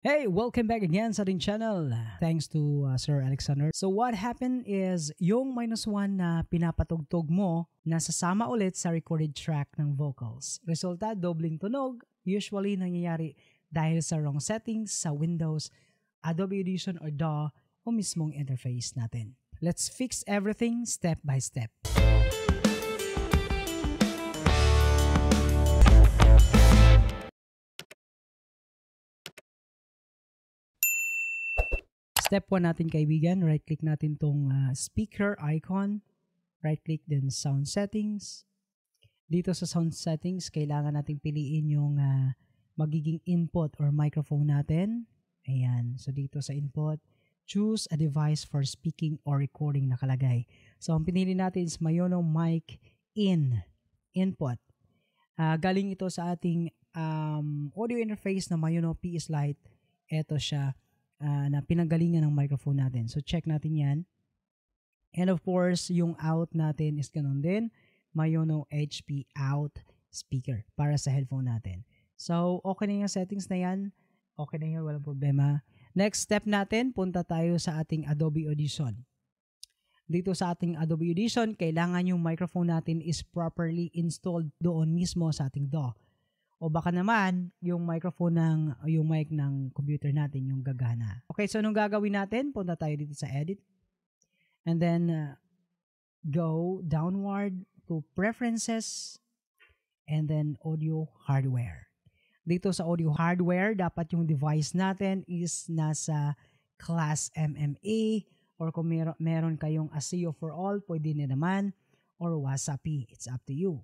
Hey, welcome back again sa ating channel. Thanks to Sir Alexander. So what happened is yung -1 na pinapatugtog mo nasasama ulit sa recorded track ng vocals. Resulta, dobling tunog. Usually nangyayari dahil sa wrong settings sa Windows, Adobe Audition or DAW o mismong interface natin. Let's fix everything step by step. Step 1 natin kaibigan, right-click natin tong speaker icon, right-click din sound settings. Dito sa sound settings, kailangan natin piliin yung magiging input or microphone natin. Ayan, so dito sa input, choose a device for speaking or recording nakalagay. So ang pinili natin is Mayono Mic input. Galing ito sa ating audio interface na Mayono PS Lite. Ito siya. Na pinanggalingan ng microphone natin. So, check natin yan. And of course, yung out natin is ganun din. Mayono HP out speaker para sa headphone natin. So, okay na yung settings na yan. Okay na yan, walang problema. Next step natin, punta tayo sa ating Adobe Audition. Dito sa ating Adobe Audition, kailangan yung microphone natin is properly installed doon mismo sa ating DAW. O baka naman, yung microphone yung mic ng computer natin yung gagana. Okay, so anong gagawin natin? Punta tayo dito sa edit. And then, go downward to preferences. And then, audio hardware. Dito sa audio hardware, dapat yung device natin is nasa class MMA. Or kung meron kayong ASIO for all, pwede na naman. Or Wasapi, it's up to you.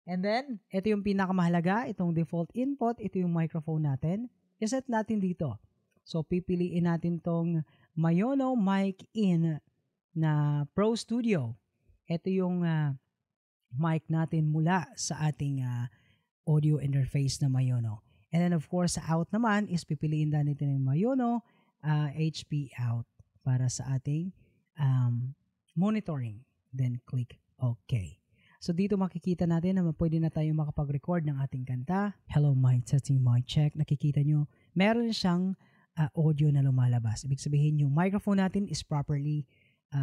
And then, ito yung pinakamahalaga, itong default input, ito yung microphone natin. I-set natin dito. So, pipiliin natin tong Mayono Mic In na Pro Studio. Ito yung mic natin mula sa ating audio interface na Mayono. And then, of course, sa out naman is pipiliin na natin yung Mayono HP Out para sa ating monitoring. Then, click OK. So dito makikita natin na pwede na tayo makapag-record ng ating kanta. Hello mic testing, mic check. Nakikita nyo, meron siyang audio na lumalabas. Ibig sabihin yung microphone natin is properly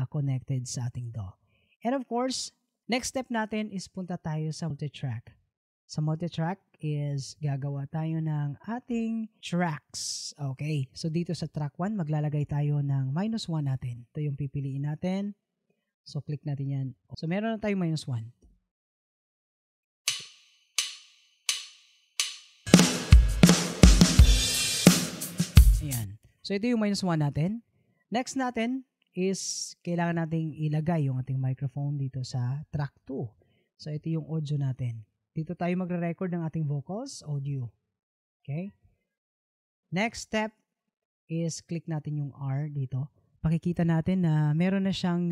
connected sa ating DAW. And of course, next step natin is punta tayo sa multitrack. Sa multitrack is gagawa tayo ng ating tracks. Okay, so dito sa track 1, maglalagay tayo ng -1 natin. Ito yung pipiliin natin. So click natin yan. So meron na tayong -1. Ayan. So, ito yung -1 natin. Next natin is kailangan nating ilagay yung ating microphone dito sa track 2. So, ito yung audio natin. Dito tayo magre-record ng ating vocals, audio. Okay? Next step is click natin yung R dito. Pakikita natin na meron na siyang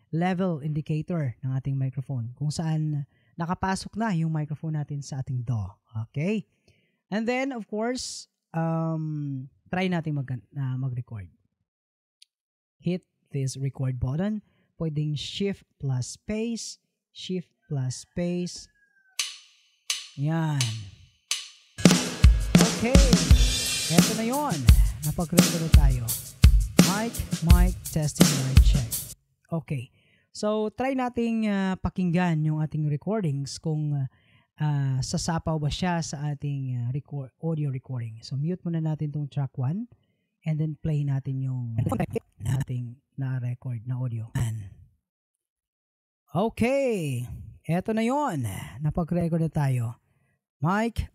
level indicator ng ating microphone kung saan nakapasok na yung microphone natin sa ating DAW. Okay? And then, of course, try natin mag-record. Hit this record button. Pwedeng shift plus space. Shift plus space. Yan. Okay. Eto na yon. Napag-record na tayo. Mic testing, mic check. Okay. So, try nating pakinggan yung ating recordings kung sasapaw ba siya sa ating audio recording. So, mute muna natin tong track 1 and then play natin yung ating na-record na audio. Okay. Eto na yon. Napag-record na tayo. Mic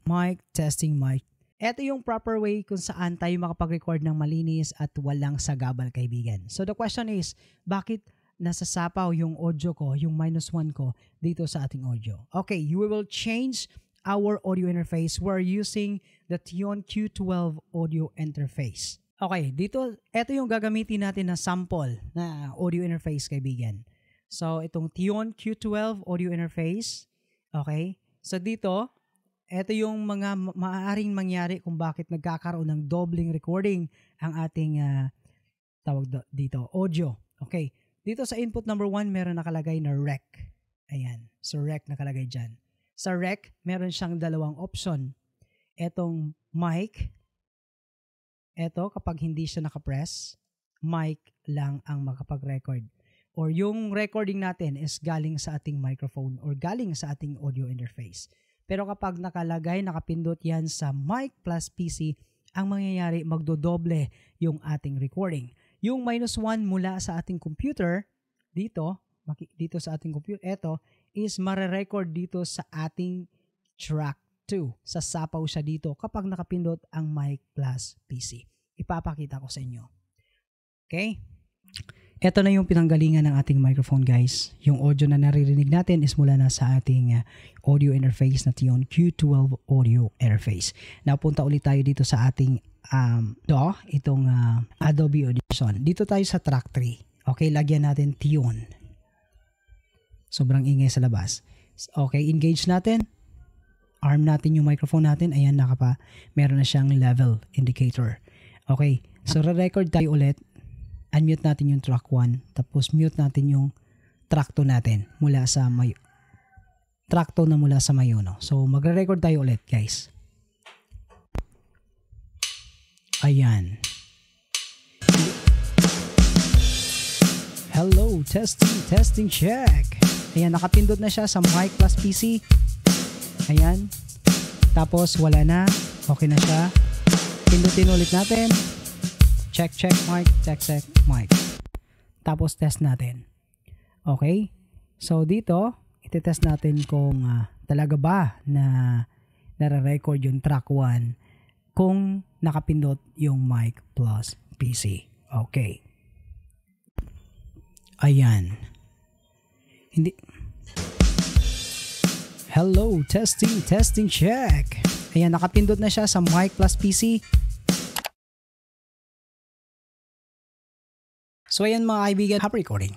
testing, mic. Eto yung proper way kung saan tayo makapag-record ng malinis at walang sagabal, kaibigan. So, the question is, bakit nasasapaw yung audio ko, yung -1 ko dito sa ating audio? Okay, we will change our audio interface. We're using the Tion Q12 audio interface. Okay, dito, ito yung gagamitin natin na sample na audio interface, kaibigan. So, itong Tion Q12 audio interface. Okay, so dito, ito yung mga maaaring mangyari kung bakit nagkakaroon ng doubling recording ang ating tawag dito, audio. Okay, dito sa input number 1, meron nakalagay na rec. Ayan. So, rec nakalagay dyan. Sa rec, meron siyang dalawang option. Etong mic Eto, kapag hindi siya nakapress, mic lang ang makapag-record. Or yung recording natin is galing sa ating microphone or galing sa ating audio interface. Pero kapag nakalagay, nakapindot yan sa mic plus PC, ang mangyayari, magdodoble yung ating recording. Yung -1 mula sa ating computer, dito sa ating computer, eto, is mare-record dito sa ating track 2. Sasapaw siya dito kapag nakapindot ang mic plus PC. Ipapakita ko sa inyo. Okay? Ito na yung pinanggalingan ng ating microphone, guys. Yung audio na naririnig natin is mula na sa ating audio interface na Tion Q12 audio interface. Napunta ulit tayo dito sa ating itong Adobe Audition. Dito tayo sa track 3. Okay, lagyan natin Tion. Sobrang ingay sa labas. Okay, engage natin. Arm natin yung microphone natin. Ayan, meron na siyang level indicator. Okay, so re-record tayo ulit. Unmute natin yung track 1. Tapos mute natin yung track 2 natin mula sa track 2 na mula sa Mayono. So magre-record tayo ulit, guys. Ayan. Hello, testing, check. Ayan, nakapindot na siya sa mic plus PC. Ayan. Tapos wala na. Okay na siya. Pindutin ulit natin. Check mic, check mic. Tapos test natin. Okay? So dito, iti-test natin kung talaga ba na nare-record yung track 1 kung nakapindot yung mic plus PC. Okay. Ayan. Hindi. Hello, testing, check. Ayan, nakapindot na siya sa mic plus PC. So ayan mga kaibigan, happy recording.